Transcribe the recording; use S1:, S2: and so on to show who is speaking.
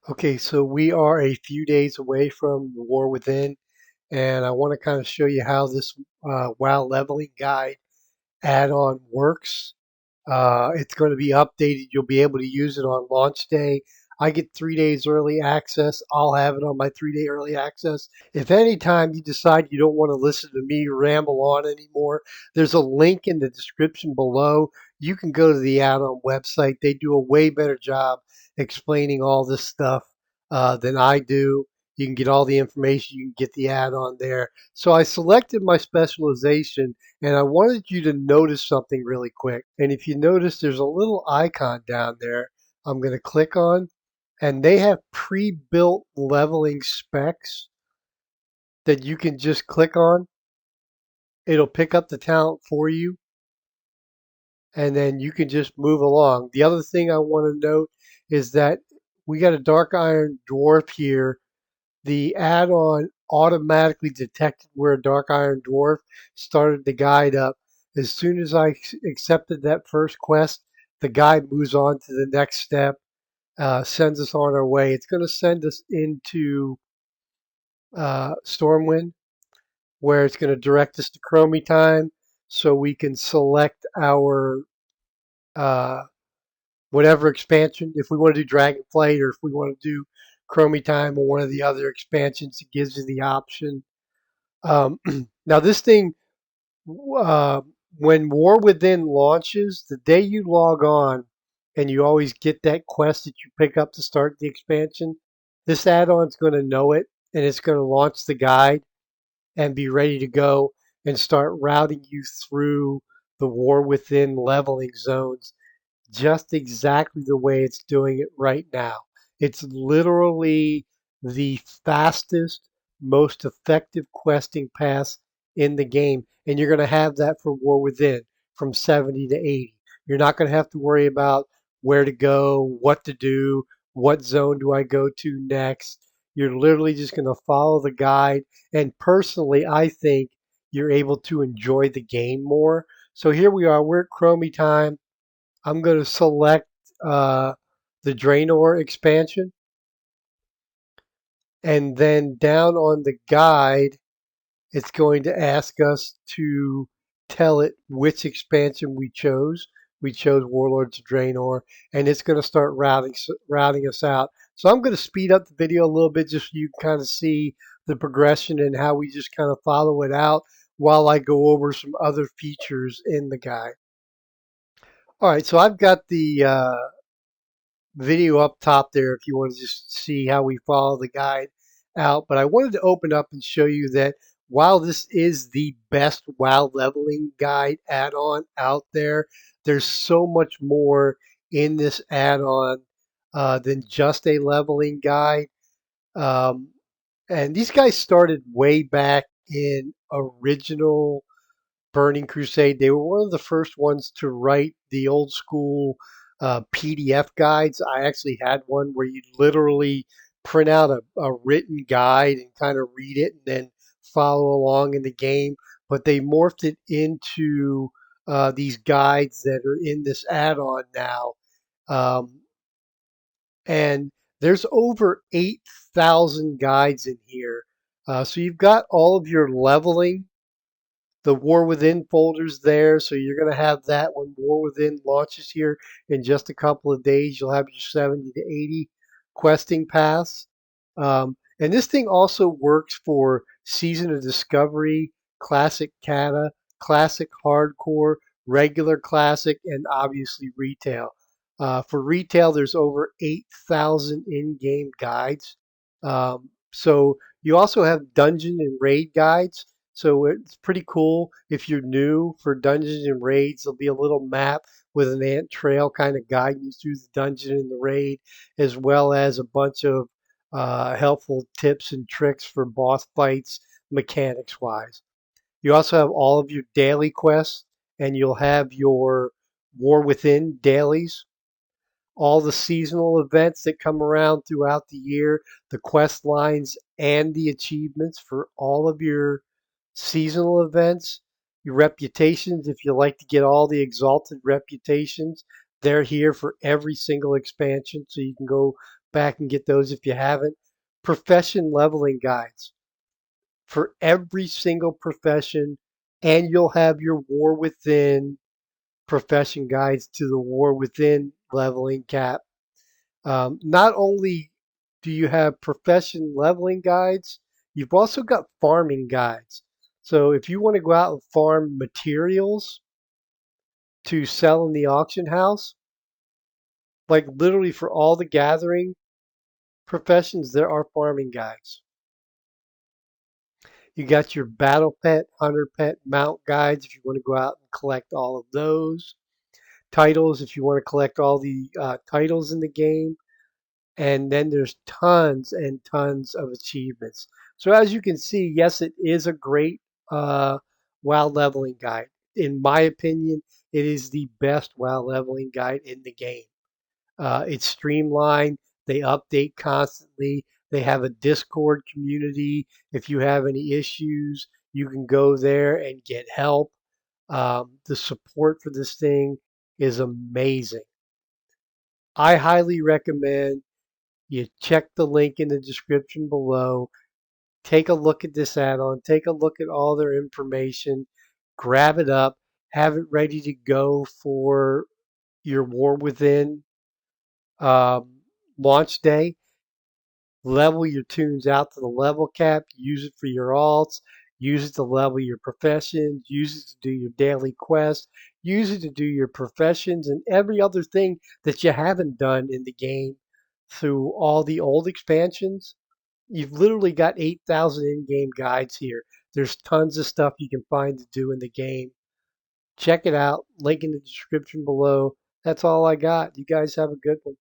S1: Okay, so we are a few days away from the War Within, and I want to kind of show you how this WoW leveling guide add-on works. It's going to be updated. You'll be able to use it on launch day. I get 3 days early access. I'll have it on my 3-day early access. If any time you decide you don't want to listen to me ramble on anymore, there's a link in the description below. You can go to the add-on website. They do a way better job explaining all this stuff than I do. You can get all the information. You can get the add-on there. So I selected my specialization and I wanted you to notice something really quick. And if you notice, there's a little icon down there I'm going to click on, and they have pre-built leveling specs that you can just click on. It'll pick up the talent for you, and then you can just move along. The other thing I want to note is that we got a Dark Iron Dwarf here. The add-on automatically detected where a Dark Iron Dwarf, started the guide up. As soon as I accepted that first quest, the guide moves on to the next step, sends us on our way. It's going to send us into Stormwind, where it's going to direct us to Chromie time, so we can select our uh, whatever expansion. If we want to do Dragonflight, or if we want to do Chromie time or one of the other expansions, it gives you the option. Um, now, this thing, uh, when War Within launches, the day you log on, and you always get that quest that you pick up to start the expansion, this add-on is going to know it, and it's going to launch the guide and be ready to go and start routing you through the War Within leveling zones just exactly the way it's doing it right now. It's literally the fastest, most effective questing pass in the game. And you're going to have that for War Within from 70 to 80. You're not going to have to worry about where to go, what to do, what zone do I go to next. You're literally just going to follow the guide. And personally, I think you're able to enjoy the game more. So here we are. We're at Chromie time. I'm going to select uh, the Draenor expansion, and then down on the guide, it's going to ask us to tell it which expansion we chose. We chose Warlords of Draenor, and it's going to start routing us out. So I'm going to speed up the video a little bit just so you can kind of see the progression and how we just kind of follow it out while I go over some other features in the guide. All right, so I've got the video up top there if you want to just see how we follow the guide out. But I wanted to open up and show you that while this is the best WoW leveling guide add-on out there, there's so much more in this add-on than just a leveling guide. Um, and these guys started way back in original Burning Crusade. They were one of the first ones to write the old school PDF guides. I actually had one where you literally print out a written guide and kind of read it and then follow along in the game. But they morphed it into these guides that are in this add-on now. Um, and there's over 8,000 guides in here. So you've got all of your leveling, the War Within folders there. So you're going to have that when War Within launches here in just a couple of days. You'll have your 70 to 80 questing paths. And this thing also works for Season of Discovery, Classic Kata, Classic Hardcore, Regular Classic, and obviously Retail. For Retail, there's over 8,000 in-game guides. So you also have Dungeon and Raid guides. So it's pretty cool if you're new for Dungeons and Raids. There'll be a little map with an ant trail kind of guiding you through the dungeon and the raid, as well as a bunch of helpful tips and tricks for boss fights, mechanics wise. You also have all of your daily quests, and you'll have your War Within dailies, all the seasonal events that come around throughout the year, the quest lines, and the achievements for all of your seasonal events, your reputations. If you like to get all the exalted reputations, they're here for every single expansion, so you can go back and get those if you haven't. Profession leveling guides for every single profession, and you'll have your War Within profession guides to the War Within leveling cap. Not only do you have profession leveling guides, you've also got farming guides. So if you want to go out and farm materials to sell in the auction house, like literally for all the gathering professions, there are farming guides. You got your battle pet, hunter pet, mount guides if you want to go out and collect all of those. Titles if you want to collect all the titles in the game. And then there's tons and tons of achievements. So as you can see, yes, it is a great WoW leveling guide. In my opinion, it is the best WoW leveling guide in the game. It's streamlined. They update constantly. They have a Discord community. If you have any issues, you can go there and get help. The support for this thing is amazing. I highly recommend you check the link in the description below. Take a look at this add-on. Take a look at all their information. Grab it up. Have it ready to go for your War Within launch day. Level your tunes out to the level cap. Use it for your alts. Use it to level your professions. Use it to do your daily quests. Use it to do your professions and every other thing that you haven't done in the game through all the old expansions. You've literally got 8,000 in-game guides here. There's tons of stuff you can find to do in the game. Check it out. Link in the description below. That's all I got. You guys have a good one.